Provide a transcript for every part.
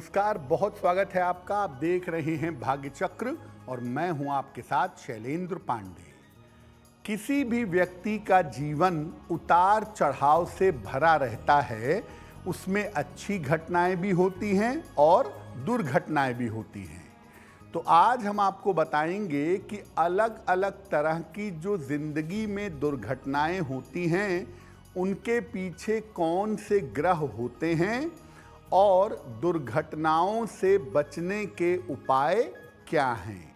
नमस्कार, बहुत स्वागत है आपका। आप देख रहे हैं भाग्य चक्र और मैं हूं आपके साथ शैलेंद्र पांडे। किसी भी व्यक्ति का जीवन उतार चढ़ाव से भरा रहता है। उसमें अच्छी घटनाएं भी होती हैं और दुर्घटनाएं भी होती हैं। तो आज हम आपको बताएंगे कि अलग अलग तरह की जो जिंदगी में दुर्घटनाएं होती हैं उनके पीछे कौन से ग्रह होते हैं और दुर्घटनाओं से बचने के उपाय क्या हैं।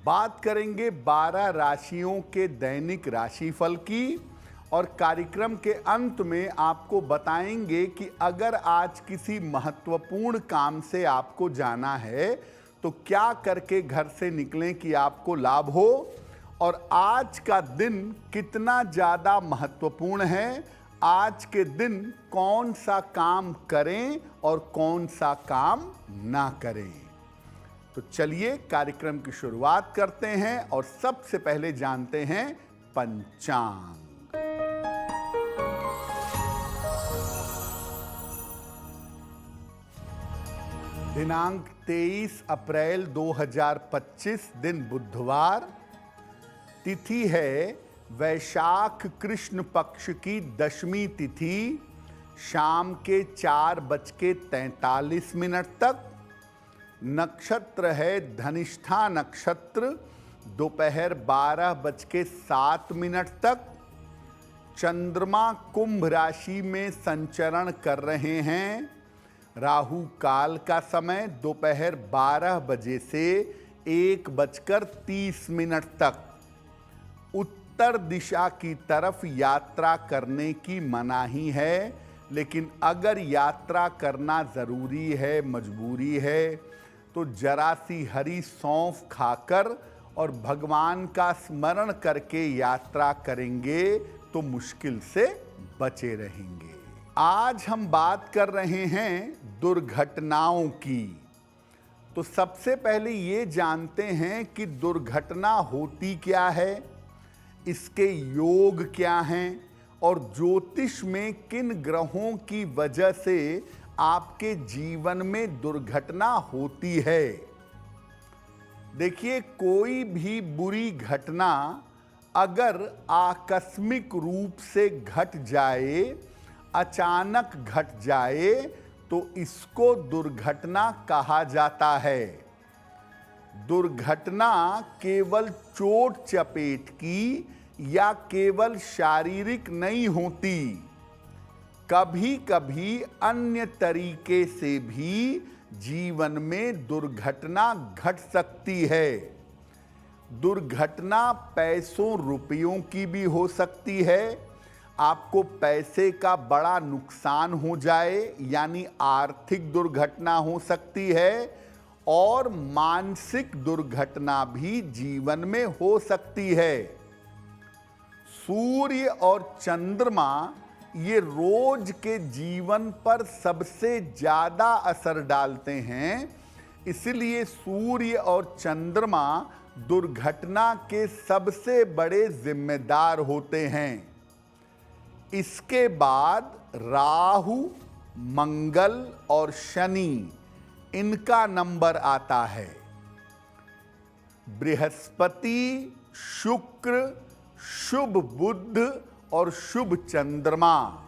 बात करेंगे 12 राशियों के दैनिक राशिफल की और कार्यक्रम के अंत में आपको बताएंगे कि अगर आज किसी महत्वपूर्ण काम से आपको जाना है तो क्या करके घर से निकलें कि आपको लाभ हो, और आज का दिन कितना ज़्यादा महत्वपूर्ण है, आज के दिन कौन सा काम करें और कौन सा काम ना करें। तो चलिए कार्यक्रम की शुरुआत करते हैं और सबसे पहले जानते हैं पंचांग। दिनांक 23 अप्रैल 2025, दिन बुधवार, तिथि है वैशाख कृष्ण पक्ष की दशमी तिथि, शाम के 4:43 तक। नक्षत्र है धनिष्ठा नक्षत्र, दोपहर 12:07 तक। चंद्रमा कुंभ राशि में संचरण कर रहे हैं। राहु काल का समय दोपहर 12 बजे से 1:30 तक। उत्तर दिशा की तरफ यात्रा करने की मनाही है, लेकिन अगर यात्रा करना ज़रूरी है, मजबूरी है, तो जरा सी हरी सौंफ खाकर और भगवान का स्मरण करके यात्रा करेंगे तो मुश्किल से बचे रहेंगे। आज हम बात कर रहे हैं दुर्घटनाओं की। तो सबसे पहले ये जानते हैं कि दुर्घटना होती क्या है, इसके योग क्या हैं और ज्योतिष में किन ग्रहों की वजह से आपके जीवन में दुर्घटना होती है। देखिए, कोई भी बुरी घटना अगर आकस्मिक रूप से घट जाए, अचानक घट जाए, तो इसको दुर्घटना कहा जाता है। दुर्घटना केवल चोट चपेट की या केवल शारीरिक नहीं होती, कभी कभी अन्य तरीके से भी जीवन में दुर्घटना घट सकती है। दुर्घटना पैसों रुपयों की भी हो सकती है। आपको पैसे का बड़ा नुकसान हो जाए यानी आर्थिक दुर्घटना हो सकती है, और मानसिक दुर्घटना भी जीवन में हो सकती है। सूर्य और चंद्रमा ये रोज के जीवन पर सबसे ज्यादा असर डालते हैं, इसलिए सूर्य और चंद्रमा दुर्घटना के सबसे बड़े जिम्मेदार होते हैं। इसके बाद राहु, मंगल और शनि, इनका नंबर आता है। बृहस्पति, शुक्र, शुभ बुध और शुभ चंद्रमा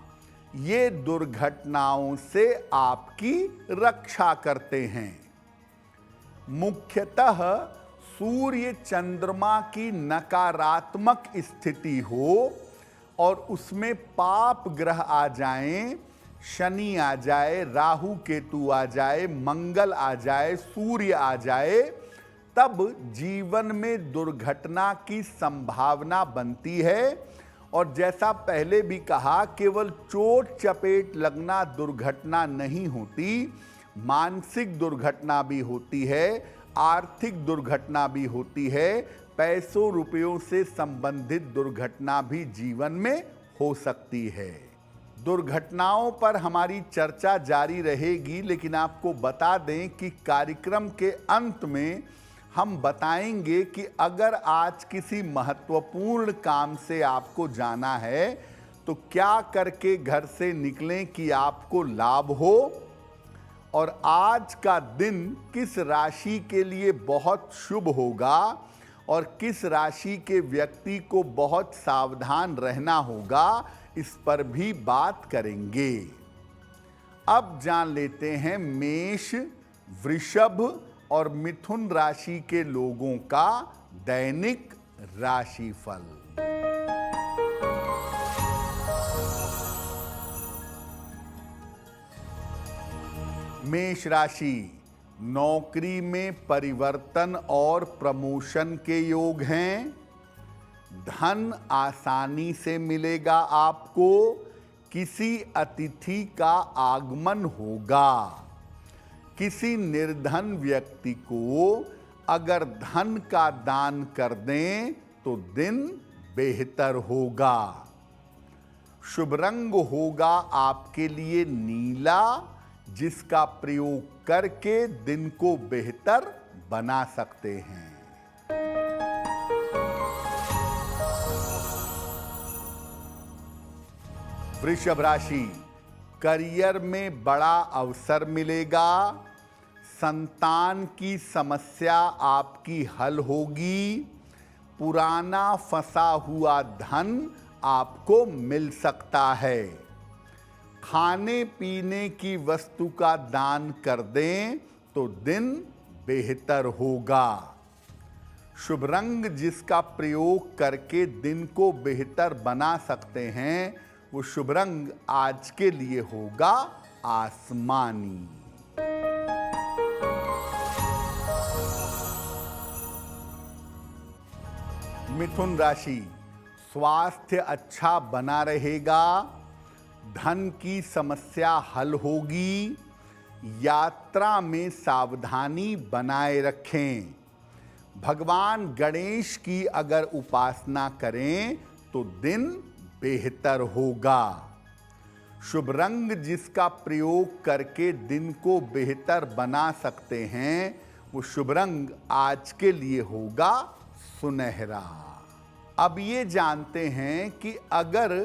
ये दुर्घटनाओं से आपकी रक्षा करते हैं। मुख्यतः सूर्य चंद्रमा की नकारात्मक स्थिति हो और उसमें पाप ग्रह आ जाएं, शनि आ जाए, राहु केतु आ जाए, मंगल आ जाए, सूर्य आ जाए, तब जीवन में दुर्घटना की संभावना बनती है। और जैसा पहले भी कहा, केवल चोट चपेट लगना दुर्घटना नहीं होती, मानसिक दुर्घटना भी होती है, आर्थिक दुर्घटना भी होती है, पैसों रुपयों से संबंधित दुर्घटना भी जीवन में हो सकती है। दुर्घटनाओं पर हमारी चर्चा जारी रहेगी, लेकिन आपको बता दें कि कार्यक्रम के अंत में हम बताएंगे कि अगर आज किसी महत्वपूर्ण काम से आपको जाना है तो क्या करके घर से निकलें कि आपको लाभ हो, और आज का दिन किस राशि के लिए बहुत शुभ होगा और किस राशि के व्यक्ति को बहुत सावधान रहना होगा, इस पर भी बात करेंगे। अब जान लेते हैं मेष, वृषभ और मिथुन राशि के लोगों का दैनिक राशिफल। मेष राशि, नौकरी में परिवर्तन और प्रमोशन के योग हैं। धन आसानी से मिलेगा आपको। किसी अतिथि का आगमन होगा। किसी निर्धन व्यक्ति को अगर धन का दान कर दें तो दिन बेहतर होगा। शुभ रंग होगा आपके लिए नीला, जिसका प्रयोग करके दिन को बेहतर बना सकते हैं। वृषभ राशि, करियर में बड़ा अवसर मिलेगा। संतान की समस्या आपकी हल होगी। पुराना फंसा हुआ धन आपको मिल सकता है। खाने पीने की वस्तु का दान कर दें तो दिन बेहतर होगा। शुभ रंग जिसका प्रयोग करके दिन को बेहतर बना सकते हैं, वो शुभ रंग आज के लिए होगा आसमानी। मिथुन राशि, स्वास्थ्य अच्छा बना रहेगा। धन की समस्या हल होगी। यात्रा में सावधानी बनाए रखें। भगवान गणेश की अगर उपासना करें तो दिन बेहतर होगा। शुभ रंग जिसका प्रयोग करके दिन को बेहतर बना सकते हैं, वो शुभ रंग आज के लिए होगा सुनहरा। अब ये जानते हैं कि अगर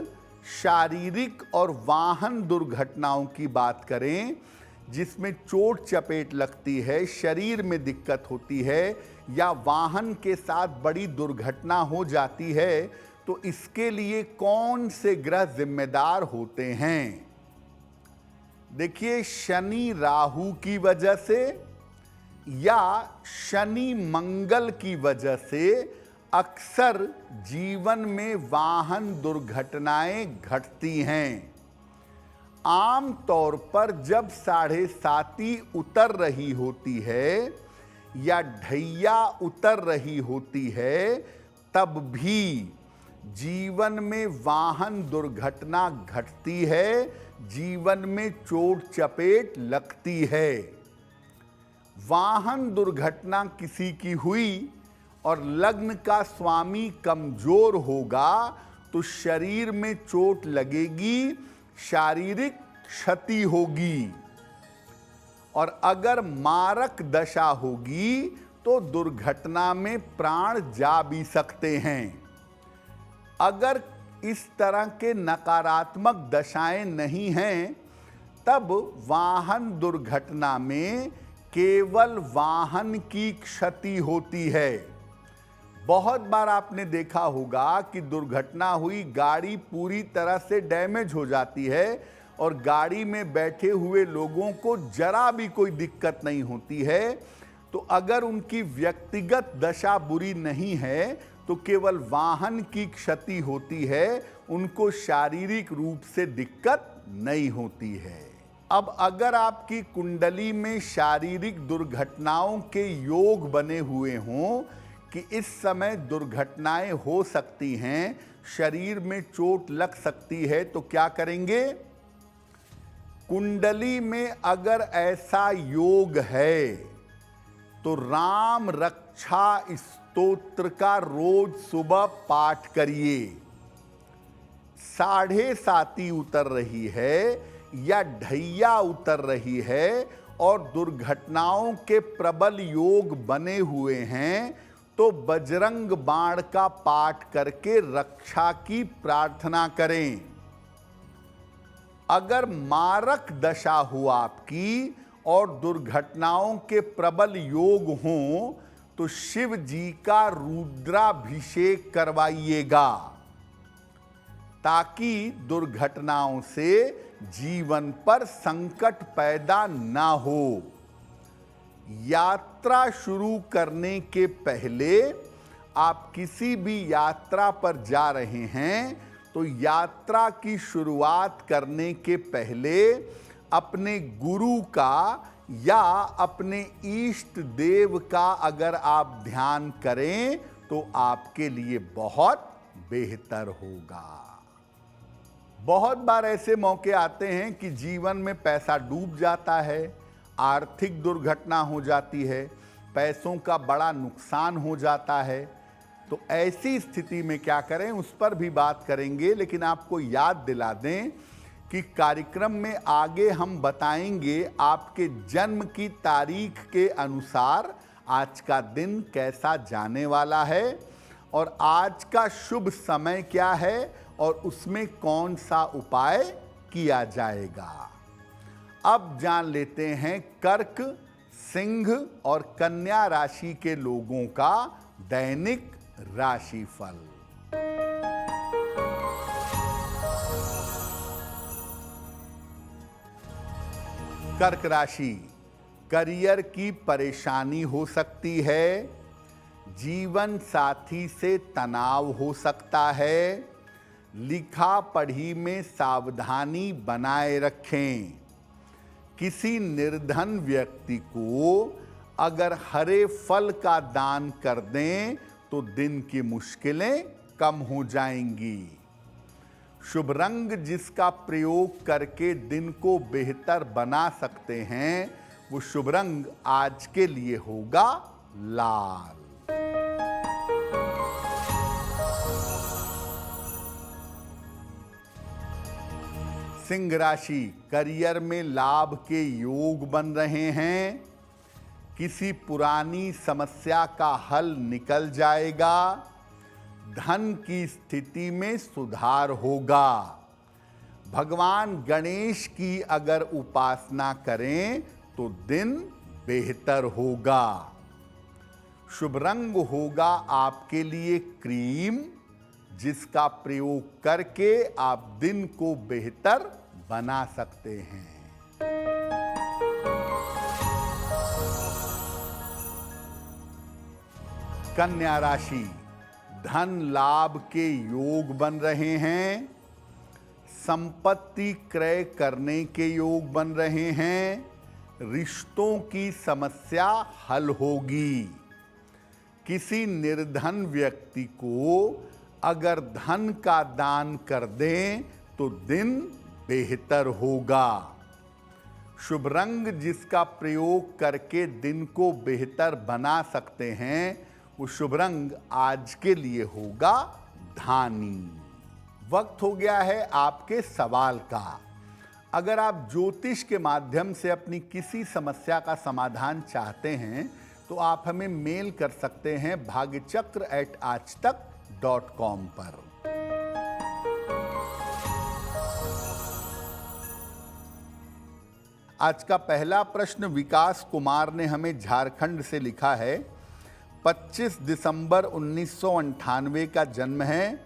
शारीरिक और वाहन दुर्घटनाओं की बात करें, जिसमें चोट चपेट लगती है, शरीर में दिक्कत होती है या वाहन के साथ बड़ी दुर्घटना हो जाती है, तो इसके लिए कौन से ग्रह जिम्मेदार होते हैं? देखिए, शनि राहु की वजह से या शनि मंगल की वजह से अक्सर जीवन में वाहन दुर्घटनाएं घटती हैं। आम तौर पर जब 7.5 उतर रही होती है या ढैया उतर रही होती है, तब भी जीवन में वाहन दुर्घटना घटती है, जीवन में चोट चपेट लगती है। वाहन दुर्घटना किसी की हुई और लग्न का स्वामी कमजोर होगा तो शरीर में चोट लगेगी, शारीरिक क्षति होगी। और अगर मारक दशा होगी तो दुर्घटना में प्राण जा भी सकते हैं। अगर इस तरह के नकारात्मक दशाएं नहीं हैं, तब वाहन दुर्घटना में केवल वाहन की क्षति होती है। बहुत बार आपने देखा होगा कि दुर्घटना हुई, गाड़ी पूरी तरह से डैमेज हो जाती है और गाड़ी में बैठे हुए लोगों को जरा भी कोई दिक्कत नहीं होती है। तो अगर उनकी व्यक्तिगत दशा बुरी नहीं है तो केवल वाहन की क्षति होती है, उनको शारीरिक रूप से दिक्कत नहीं होती है। अब अगर आपकी कुंडली में शारीरिक दुर्घटनाओं के योग बने हुए हों कि इस समय दुर्घटनाएं हो सकती हैं, शरीर में चोट लग सकती है, तो क्या करेंगे? कुंडली में अगर ऐसा योग है तो राम रक्षा स्तोत्र का रोज सुबह पाठ करिए। 7.5 उतर रही है या ढैया उतर रही है और दुर्घटनाओं के प्रबल योग बने हुए हैं, तो बजरंग बाण का पाठ करके रक्षा की प्रार्थना करें। अगर मारक दशा हो आपकी और दुर्घटनाओं के प्रबल योग हों तो शिव जी का रुद्राभिषेक करवाइएगा, ताकि दुर्घटनाओं से जीवन पर संकट पैदा ना हो। यात्रा शुरू करने के पहले आप किसी भी यात्रा पर जा रहे हैं तो यात्रा की शुरुआत करने के पहले अपने गुरु का या अपने इष्ट देव का अगर आप ध्यान करें तो आपके लिए बहुत बेहतर होगा। बहुत बार ऐसे मौके आते हैं कि जीवन में पैसा डूब जाता है, आर्थिक दुर्घटना हो जाती है, पैसों का बड़ा नुकसान हो जाता है। तो ऐसी स्थिति में क्या करें उस पर भी बात करेंगे, लेकिन आपको याद दिला दें कि कार्यक्रम में आगे हम बताएंगे आपके जन्म की तारीख के अनुसार आज का दिन कैसा जाने वाला है और आज का शुभ समय क्या है और उसमें कौन सा उपाय किया जाएगा। अब जान लेते हैं कर्क, सिंह और कन्या राशि के लोगों का दैनिक राशिफल। कर्क राशि, करियर की परेशानी हो सकती है, जीवन साथी से तनाव हो सकता है, लिखा पढ़ी में सावधानी बनाए रखें। किसी निर्धन व्यक्ति को अगर हरे फल का दान कर दें तो दिन की मुश्किलें कम हो जाएंगी। शुभ रंग जिसका प्रयोग करके दिन को बेहतर बना सकते हैं वो शुभ रंग आज के लिए होगा लाल। सिंह राशि, करियर में लाभ के योग बन रहे हैं, किसी पुरानी समस्या का हल निकल जाएगा, धन की स्थिति में सुधार होगा। भगवान गणेश की अगर उपासना करें तो दिन बेहतर होगा। शुभ रंग होगा आपके लिए क्रीम, जिसका प्रयोग करके आप दिन को बेहतर बना सकते हैं। कन्या राशि, धन लाभ के योग बन रहे हैं, संपत्ति क्रय करने के योग बन रहे हैं, रिश्तों की समस्या हल होगी। किसी निर्धन व्यक्ति को अगर धन का दान कर दें तो दिन बेहतर होगा। शुभ रंग जिसका प्रयोग करके दिन को बेहतर बना सकते हैं वो शुभ रंग आज के लिए होगा धानी। वक्त हो गया है आपके सवाल का। अगर आप ज्योतिष के माध्यम से अपनी किसी समस्या का समाधान चाहते हैं तो आप हमें मेल कर सकते हैं भाग्यचक्र@aajtak.com पर। आज का पहला प्रश्न विकास कुमार ने हमें झारखंड से लिखा है। 25 दिसंबर 1998 का जन्म है,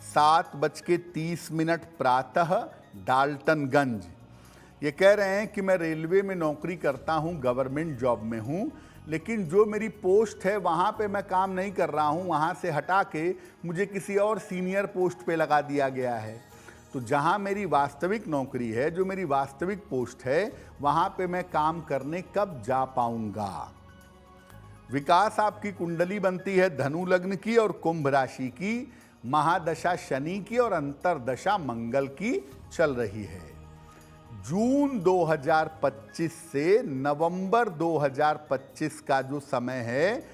7:30 प्रातः, डाल्टनगंज। ये कह रहे हैं कि मैं रेलवे में नौकरी करता हूँ, गवर्नमेंट जॉब में हूँ, लेकिन जो मेरी पोस्ट है वहाँ पे मैं काम नहीं कर रहा हूँ, वहाँ से हटा के मुझे किसी और सीनियर पोस्ट पे लगा दिया गया है। तो जहाँ मेरी वास्तविक नौकरी है, जो मेरी वास्तविक पोस्ट है, वहाँ पे मैं काम करने कब जा पाऊँगा। विकास, आपकी कुंडली बनती है धनु लग्न की और कुंभ राशि की, महादशा शनि की और अंतरदशा मंगल की चल रही है। जून 2025 से नवंबर 2025 का जो समय है,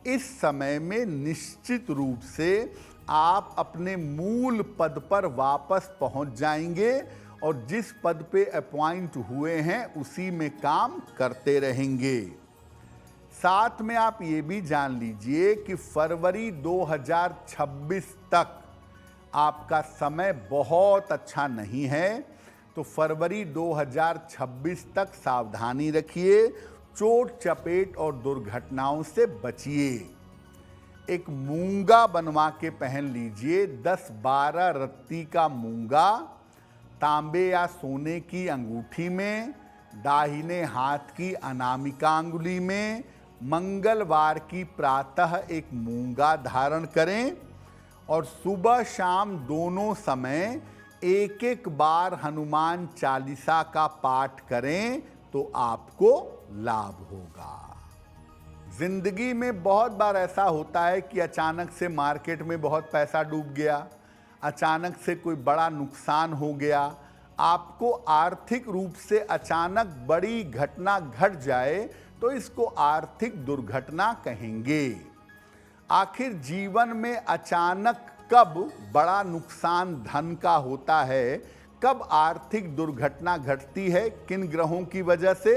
इस समय में निश्चित रूप से आप अपने मूल पद पर वापस पहुंच जाएंगे और जिस पद पे अपॉइंट हुए हैं उसी में काम करते रहेंगे। साथ में आप ये भी जान लीजिए कि फरवरी 2026 तक आपका समय बहुत अच्छा नहीं है, तो फरवरी 2026 तक सावधानी रखिए, चोट चपेट और दुर्घटनाओं से बचिए। एक मूंगा बनवा के पहन लीजिए, 10-12 रत्ती का मूंगा तांबे या सोने की अंगूठी में, दाहिने हाथ की अनामिका अंगुली में। मंगलवार की प्रातः एक मूंगा धारण करें और सुबह शाम दोनों समय एक एक बार हनुमान चालीसा का पाठ करें तो आपको लाभ होगा। जिंदगी में बहुत बार ऐसा होता है कि अचानक से मार्केट में बहुत पैसा डूब गया, अचानक से कोई बड़ा नुकसान हो गया, आपको आर्थिक रूप से अचानक बड़ी घटना घट जाए तो इसको आर्थिक दुर्घटना कहेंगे। आखिर जीवन में अचानक कब बड़ा नुकसान धन का होता है, कब आर्थिक दुर्घटना घटती है, किन ग्रहों की वजह से?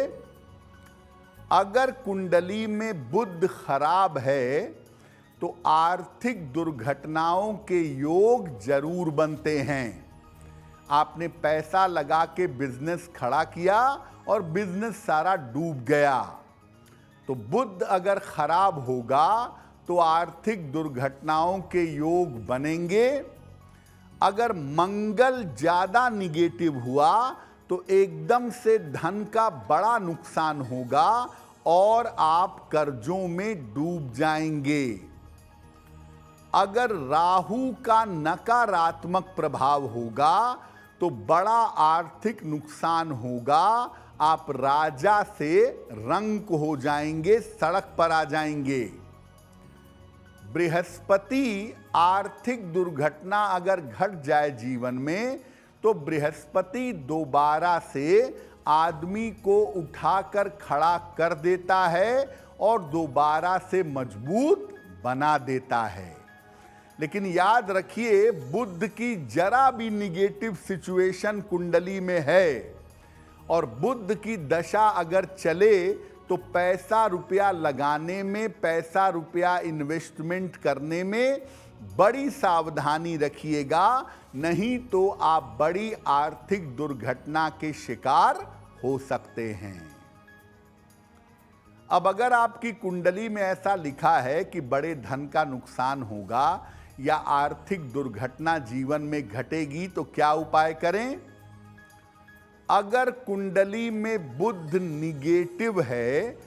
अगर कुंडली में बुध खराब है तो आर्थिक दुर्घटनाओं के योग जरूर बनते हैं। आपने पैसा लगा के बिजनेस खड़ा किया और बिजनेस सारा डूब गया, तो बुध अगर खराब होगा तो आर्थिक दुर्घटनाओं के योग बनेंगे। अगर मंगल ज्यादा निगेटिव हुआ तो एकदम से धन का बड़ा नुकसान होगा और आप कर्जों में डूब जाएंगे। अगर राहु का नकारात्मक प्रभाव होगा तो बड़ा आर्थिक नुकसान होगा, आप राजा से रंक हो जाएंगे, सड़क पर आ जाएंगे। बृहस्पति आर्थिक दुर्घटना अगर घट जाए जीवन में तो बृहस्पति दोबारा से आदमी को उठाकर खड़ा कर देता है और दोबारा से मजबूत बना देता है। लेकिन याद रखिए, बुध की जरा भी निगेटिव सिचुएशन कुंडली में है और बुध की दशा अगर चले तो पैसा रुपया लगाने में, पैसा रुपया इन्वेस्टमेंट करने में बड़ी सावधानी रखिएगा, नहीं तो आप बड़ी आर्थिक दुर्घटना के शिकार हो सकते हैं। अब अगर आपकी कुंडली में ऐसा लिखा है कि बड़े धन का नुकसान होगा या आर्थिक दुर्घटना जीवन में घटेगी तो क्या उपाय करें? अगर कुंडली में बुध निगेटिव है,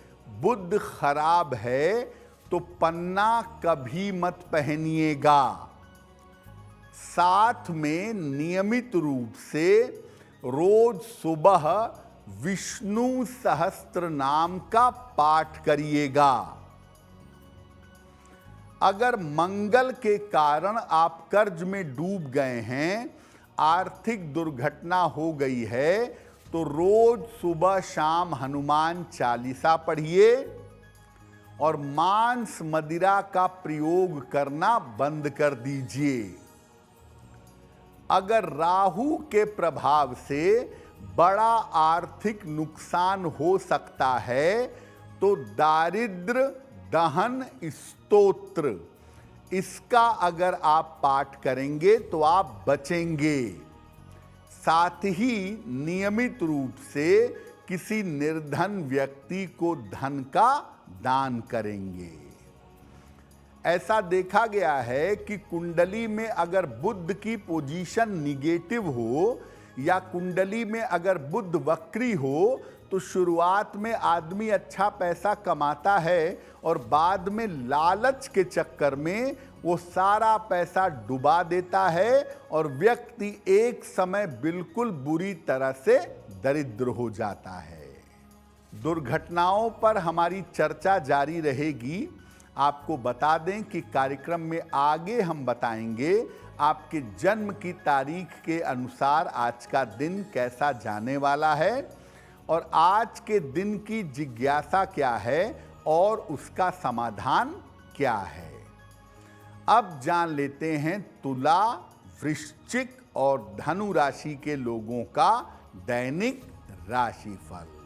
बुध खराब है, तो पन्ना कभी मत पहनिएगा। साथ में नियमित रूप से रोज सुबह विष्णु सहस्त्र नाम का पाठ करिएगा। अगर मंगल के कारण आप कर्ज में डूब गए हैं, आर्थिक दुर्घटना हो गई है, तो रोज सुबह शाम हनुमान चालीसा पढ़िए और मांस मदिरा का प्रयोग करना बंद कर दीजिए। अगर राहु के प्रभाव से बड़ा आर्थिक नुकसान हो सकता है तो दारिद्र दहन स्तोत्र, इसका अगर आप पाठ करेंगे तो आप बचेंगे। साथ ही नियमित रूप से किसी निर्धन व्यक्ति को धन का दान करेंगे। ऐसा देखा गया है कि कुंडली में अगर बुध की पोजीशन निगेटिव हो या कुंडली में अगर बुध वक्री हो तो शुरुआत में आदमी अच्छा पैसा कमाता है और बाद में लालच के चक्कर में वो सारा पैसा डुबा देता है और व्यक्ति एक समय बिल्कुल बुरी तरह से दरिद्र हो जाता है। दुर्घटनाओं पर हमारी चर्चा जारी रहेगी। आपको बता दें कि कार्यक्रम में आगे हम बताएंगे आपके जन्म की तारीख के अनुसार आज का दिन कैसा जाने वाला है और आज के दिन की जिज्ञासा क्या है और उसका समाधान क्या है। अब जान लेते हैं तुला, वृश्चिक और धनु राशि के लोगों का दैनिक राशिफल।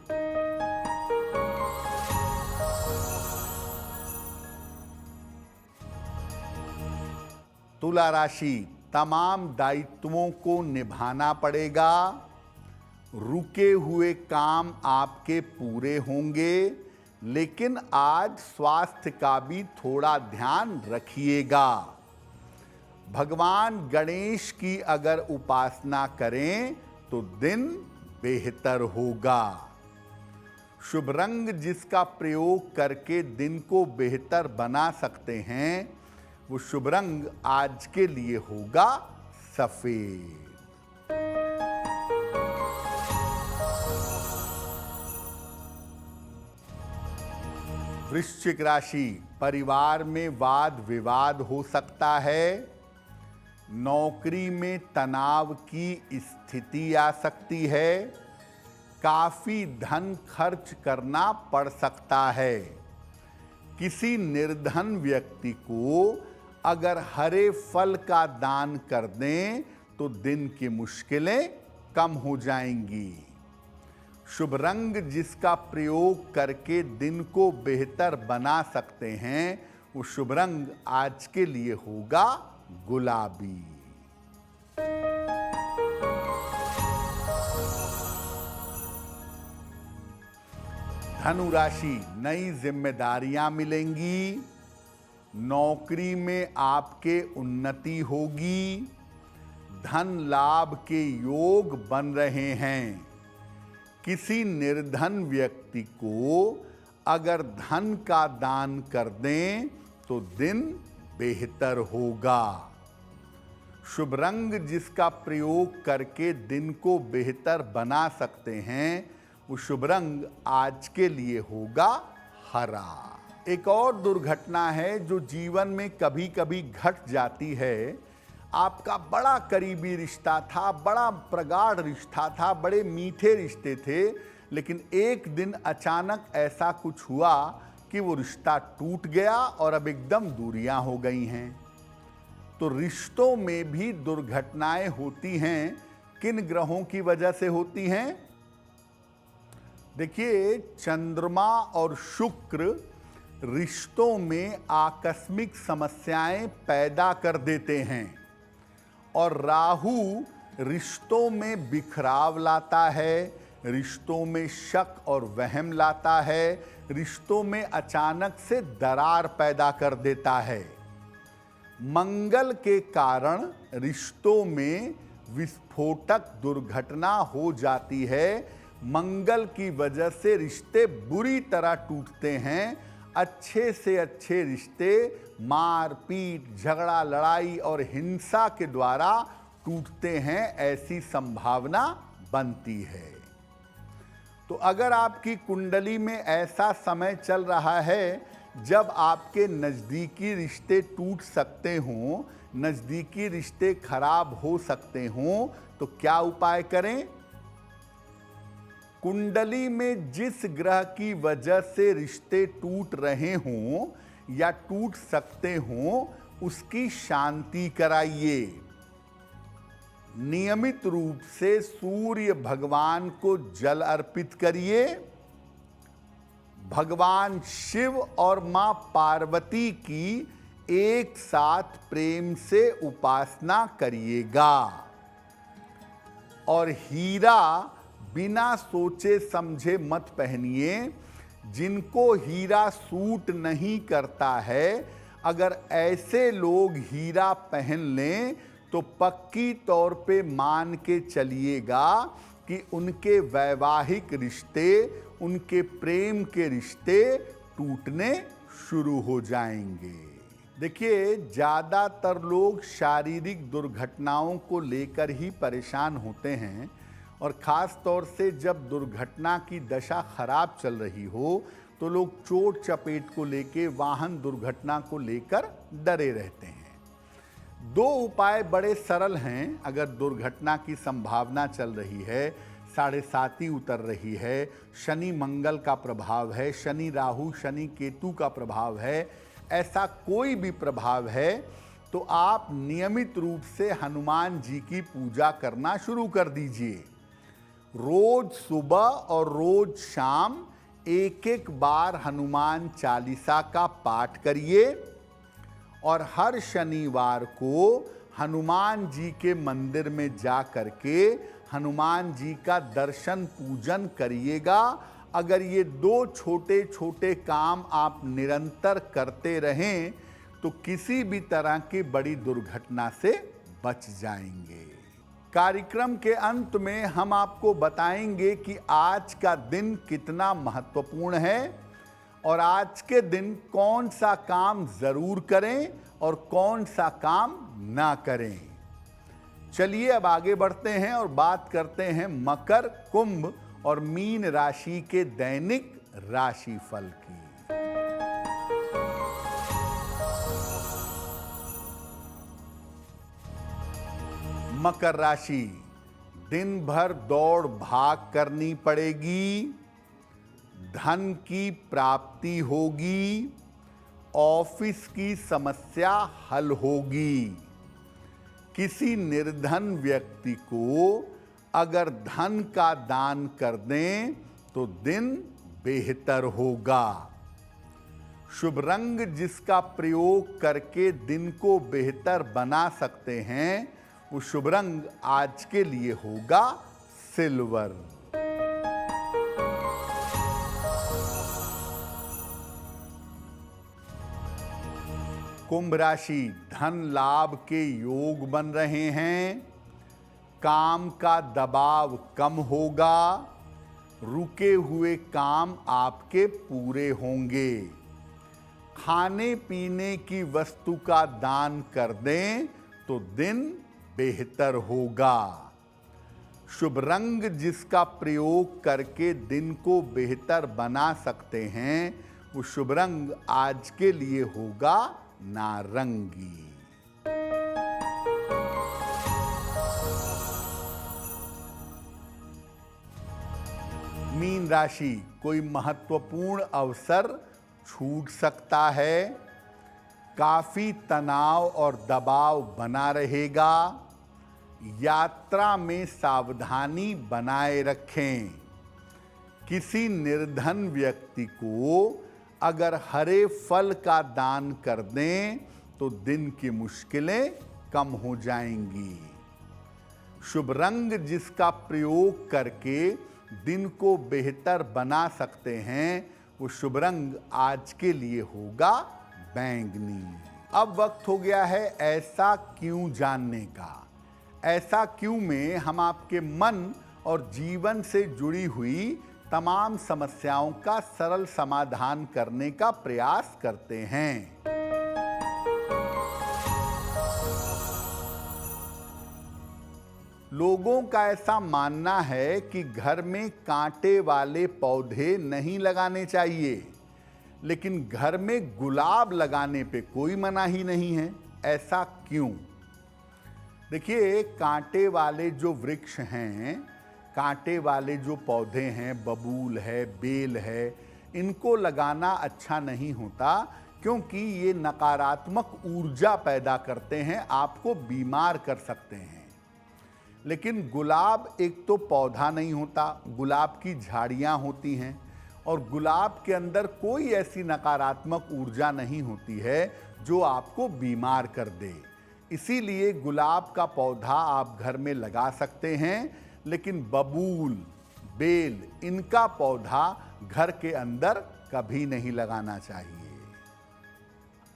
तुला राशि, तमाम दायित्वों को निभाना पड़ेगा, रुके हुए काम आपके पूरे होंगे, लेकिन आज स्वास्थ्य का भी थोड़ा ध्यान रखिएगा। भगवान गणेश की अगर उपासना करें तो दिन बेहतर होगा। शुभ रंग जिसका प्रयोग करके दिन को बेहतर बना सकते हैं, वो शुभ रंग आज के लिए होगा सफेद। वृश्चिक राशि, परिवार में वाद विवाद हो सकता है। नौकरी में तनाव की स्थिति आ सकती है। काफी धन खर्च करना पड़ सकता है। किसी निर्धन व्यक्ति को अगर हरे फल का दान कर दें तो दिन की मुश्किलें कम हो जाएंगी। शुभ रंग जिसका प्रयोग करके दिन को बेहतर बना सकते हैं, वो शुभ रंग आज के लिए होगा गुलाबी। धनु राशि, नई जिम्मेदारियां मिलेंगी। नौकरी में आपके उन्नति होगी। धन लाभ के योग बन रहे हैं। किसी निर्धन व्यक्ति को अगर धन का दान कर दें तो दिन बेहतर होगा। शुभ रंग जिसका प्रयोग करके दिन को बेहतर बना सकते हैं, वो शुभ रंग आज के लिए होगा हरा। एक और दुर्घटना है जो जीवन में कभी कभी घट जाती है। आपका बड़ा करीबी रिश्ता था, बड़ा प्रगाढ़ रिश्ता था, बड़े मीठे रिश्ते थे, लेकिन एक दिन अचानक ऐसा कुछ हुआ कि वो रिश्ता टूट गया और अब एकदम दूरियां हो गई हैं। तो रिश्तों में भी दुर्घटनाएं होती हैं। किन ग्रहों की वजह से होती हैं? देखिए, चंद्रमा और शुक्र रिश्तों में आकस्मिक समस्याएं पैदा कर देते हैं और राहु रिश्तों में बिखराव लाता है, रिश्तों में शक और वहम लाता है, रिश्तों में अचानक से दरार पैदा कर देता है। मंगल के कारण रिश्तों में विस्फोटक दुर्घटना हो जाती है। मंगल की वजह से रिश्ते बुरी तरह टूटते हैं। अच्छे से अच्छे रिश्ते मार पीट, झगड़ा, लड़ाई और हिंसा के द्वारा टूटते हैं, ऐसी संभावना बनती है। तो अगर आपकी कुंडली में ऐसा समय चल रहा है जब आपके नज़दीकी रिश्ते टूट सकते हों, नज़दीकी रिश्ते खराब हो सकते हों, तो क्या उपाय करें? कुंडली में जिस ग्रह की वजह से रिश्ते टूट रहे हों या टूट सकते हों, उसकी शांति कराइए। नियमित रूप से सूर्य भगवान को जल अर्पित करिए। भगवान शिव और मां पार्वती की एक साथ प्रेम से उपासना करिएगा। और हीरा बिना सोचे समझे मत पहनिए। जिनको हीरा सूट नहीं करता है, अगर ऐसे लोग हीरा पहन लें तो पक्की तौर पे मान के चलिएगा कि उनके वैवाहिक रिश्ते, उनके प्रेम के रिश्ते टूटने शुरू हो जाएंगे। देखिए, ज़्यादातर लोग शारीरिक दुर्घटनाओं को लेकर ही परेशान होते हैं और ख़ास तौर से जब दुर्घटना की दशा खराब चल रही हो तो लोग चोट चपेट को लेके, वाहन दुर्घटना को लेकर डरे रहते हैं। दो उपाय बड़े सरल हैं। अगर दुर्घटना की संभावना चल रही है, 7.5 उतर रही है, शनि मंगल का प्रभाव है, शनि राहु शनि केतु का प्रभाव है, ऐसा कोई भी प्रभाव है, तो आप नियमित रूप से हनुमान जी की पूजा करना शुरू कर दीजिए। रोज सुबह और रोज शाम एक बार हनुमान चालीसा का पाठ करिए और हर शनिवार को हनुमान जी के मंदिर में जा करके हनुमान जी का दर्शन पूजन करिएगा। अगर ये 2 छोटे छोटे काम आप निरंतर करते रहें तो किसी भी तरह की बड़ी दुर्घटना से बच जाएंगे। कार्यक्रम के अंत में हम आपको बताएंगे कि आज का दिन कितना महत्वपूर्ण है और आज के दिन कौन सा काम जरूर करें और कौन सा काम ना करें। चलिए अब आगे बढ़ते हैं और बात करते हैं मकर, कुंभ और मीन राशि के दैनिक राशिफल की। मकर राशि, दिन भर दौड़ भाग करनी पड़ेगी, धन की प्राप्ति होगी, ऑफिस की समस्या हल होगी। किसी निर्धन व्यक्ति को अगर धन का दान कर दें तो दिन बेहतर होगा। शुभ रंग जिसका प्रयोग करके दिन को बेहतर बना सकते हैं वो शुभ रंग आज के लिए होगा सिल्वर। कुंभ राशि, धन लाभ के योग बन रहे हैं, काम का दबाव कम होगा, रुके हुए काम आपके पूरे होंगे। खाने पीने की वस्तु का दान कर दें तो दिन बेहतर होगा। शुभ रंग जिसका प्रयोग करके दिन को बेहतर बना सकते हैं वो शुभ रंग आज के लिए होगा नारंगी। मीन राशि, कोई महत्वपूर्ण अवसर छूट सकता है, काफी तनाव और दबाव बना रहेगा। यात्रा में सावधानी बनाए रखें। किसी निर्धन व्यक्ति को अगर हरे फल का दान कर दें तो दिन की मुश्किलें कम हो जाएंगी। शुभ रंग जिसका प्रयोग करके दिन को बेहतर बना सकते हैं वो शुभ रंग आज के लिए होगा बैंगनी। अब वक्त हो गया है ऐसा क्यों जानने का। ऐसा क्यों में हम आपके मन और जीवन से जुड़ी हुई तमाम समस्याओं का सरल समाधान करने का प्रयास करते हैं। लोगों का ऐसा मानना है कि घर में कांटे वाले पौधे नहीं लगाने चाहिए, लेकिन घर में गुलाब लगाने पे कोई मनाही नहीं है। ऐसा क्यों? देखिए, कांटे वाले जो वृक्ष हैं, कांटे वाले जो पौधे हैं, बबूल है, बेल है, इनको लगाना अच्छा नहीं होता क्योंकि ये नकारात्मक ऊर्जा पैदा करते हैं, आपको बीमार कर सकते हैं। लेकिन गुलाब एक तो पौधा नहीं होता, गुलाब की झाड़ियाँ होती हैं और गुलाब के अंदर कोई ऐसी नकारात्मक ऊर्जा नहीं होती है जो आपको बीमार कर दे। इसीलिए गुलाब का पौधा आप घर में लगा सकते हैं, लेकिन बबूल, बेल, इनका पौधा घर के अंदर कभी नहीं लगाना चाहिए।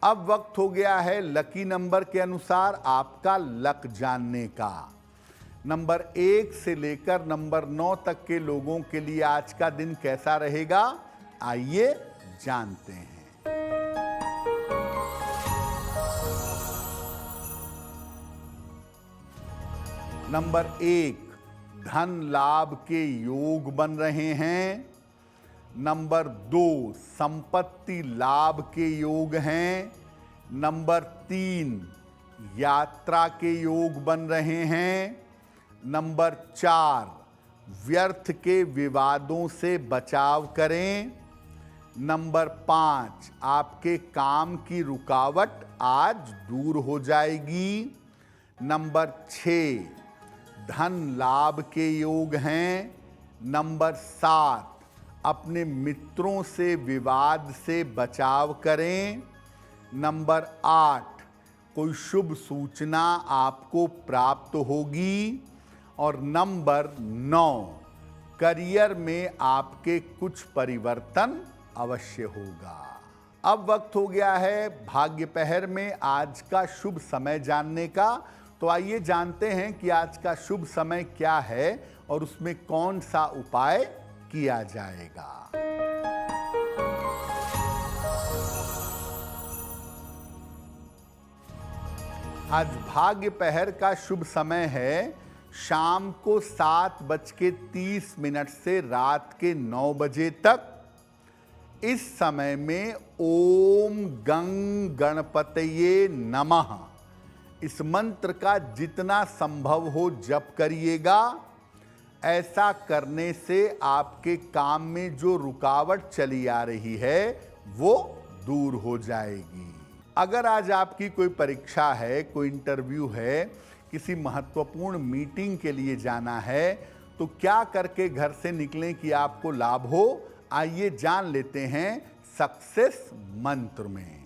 अब वक्त हो गया है लकी नंबर के अनुसार आपका लक जानने का। नंबर 1 से लेकर नंबर 9 तक के लोगों के लिए आज का दिन कैसा रहेगा, आइए जानते हैं। नंबर 1, धन लाभ के योग बन रहे हैं। नंबर 2, संपत्ति लाभ के योग हैं। नंबर 3, यात्रा के योग बन रहे हैं। नंबर 4, व्यर्थ के विवादों से बचाव करें। नंबर 5, आपके काम की रुकावट आज दूर हो जाएगी। नंबर 6, धन लाभ के योग हैं। नंबर 7, अपने मित्रों से विवाद से बचाव करें। नंबर 8, कोई शुभ सूचना आपको प्राप्त होगी। और नंबर 9, करियर में आपके कुछ परिवर्तन अवश्य होगा। अब वक्त हो गया है भाग्य पहर में आज का शुभ समय जानने का। तो आइए जानते हैं कि आज का शुभ समय क्या है और उसमें कौन सा उपाय किया जाएगा। आज भाग्य पहर का शुभ समय है शाम को 7:30 से रात के 9 बजे तक। इस समय में ओम गंग गणपतये नमः इस मंत्र का जितना संभव हो जप करिएगा। ऐसा करने से आपके काम में जो रुकावट चली आ रही है वो दूर हो जाएगी। अगर आज आपकी कोई परीक्षा है, कोई इंटरव्यू है, किसी महत्वपूर्ण मीटिंग के लिए जाना है, तो क्या करके घर से निकलें कि आपको लाभ हो, आइए जान लेते हैं सक्सेस मंत्र में।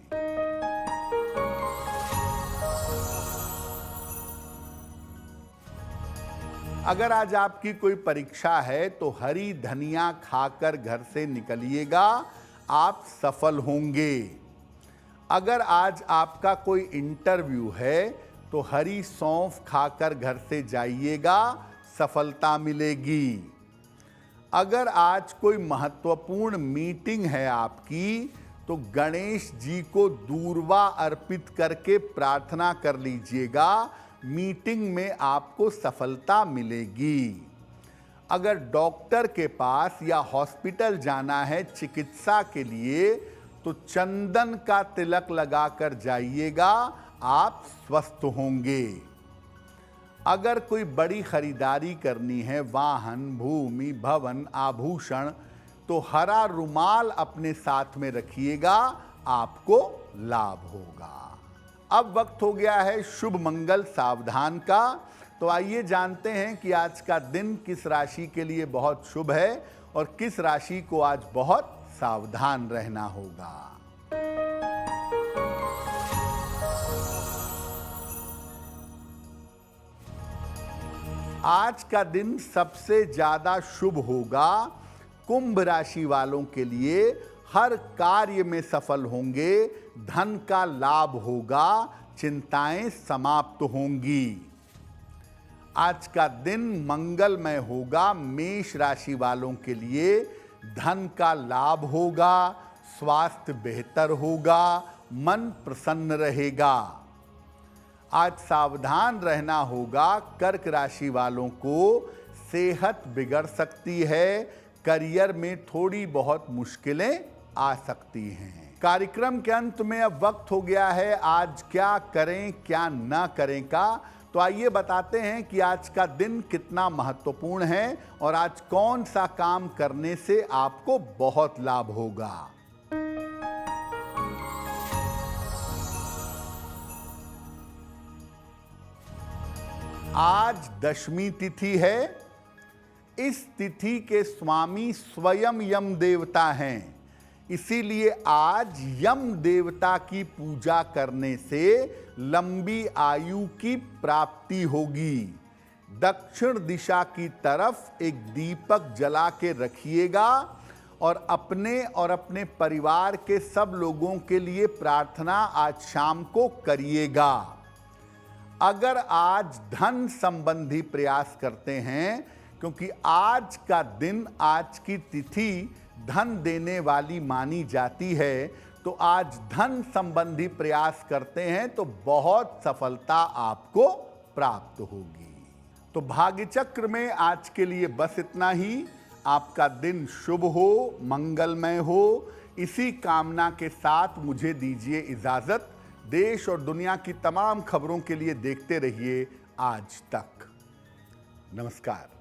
अगर आज आपकी कोई परीक्षा है तो हरी धनिया खाकर घर से निकलिएगा, आप सफल होंगे। अगर आज आपका कोई इंटरव्यू है तो हरी सौंफ खाकर घर से जाइएगा, सफलता मिलेगी। अगर आज कोई महत्वपूर्ण मीटिंग है आपकी तो गणेश जी को दूर्वा अर्पित करके प्रार्थना कर लीजिएगा, मीटिंग में आपको सफलता मिलेगी। अगर डॉक्टर के पास या हॉस्पिटल जाना है चिकित्सा के लिए तो चंदन का तिलक लगाकर जाइएगा, आप स्वस्थ होंगे। अगर कोई बड़ी खरीदारी करनी है, वाहन, भूमि, भवन, आभूषण, तो हरा रुमाल अपने साथ में रखिएगा, आपको लाभ होगा। अब वक्त हो गया है शुभ मंगल सावधान का। तो आइए जानते हैं कि आज का दिन किस राशि के लिए बहुत शुभ है और किस राशि को आज बहुत सावधान रहना होगा। आज का दिन सबसे ज्यादा शुभ होगा कुंभ राशि वालों के लिए। हर कार्य में सफल होंगे, धन का लाभ होगा, चिंताएं समाप्त होंगी। आज का दिन मंगलमय होगा मेष राशि वालों के लिए। धन का लाभ होगा, स्वास्थ्य बेहतर होगा, मन प्रसन्न रहेगा। आज सावधान रहना होगा कर्क राशि वालों को। सेहत बिगड़ सकती है, करियर में थोड़ी बहुत मुश्किलें आ सकती हैं। कार्यक्रम के अंत में अब वक्त हो गया है आज क्या करें क्या ना करें का। तो आइए बताते हैं कि आज का दिन कितना महत्वपूर्ण है और आज कौन सा काम करने से आपको बहुत लाभ होगा। आज दशमी तिथि है। इस तिथि के स्वामी स्वयं यम देवता हैं, इसीलिए आज यम देवता की पूजा करने से लंबी आयु की प्राप्ति होगी। दक्षिण दिशा की तरफ एक दीपक जला के रखिएगा और अपने परिवार के सब लोगों के लिए प्रार्थना आज शाम को करिएगा। अगर आज धन संबंधी प्रयास करते हैं, क्योंकि आज का दिन, आज की तिथि धन देने वाली मानी जाती है, तो आज धन संबंधी प्रयास करते हैं तो बहुत सफलता आपको प्राप्त होगी। तो भाग्य चक्र में आज के लिए बस इतना ही। आपका दिन शुभ हो, मंगलमय हो, इसी कामना के साथ मुझे दीजिए इजाजत। देश और दुनिया की तमाम खबरों के लिए देखते रहिए आज तक। नमस्कार।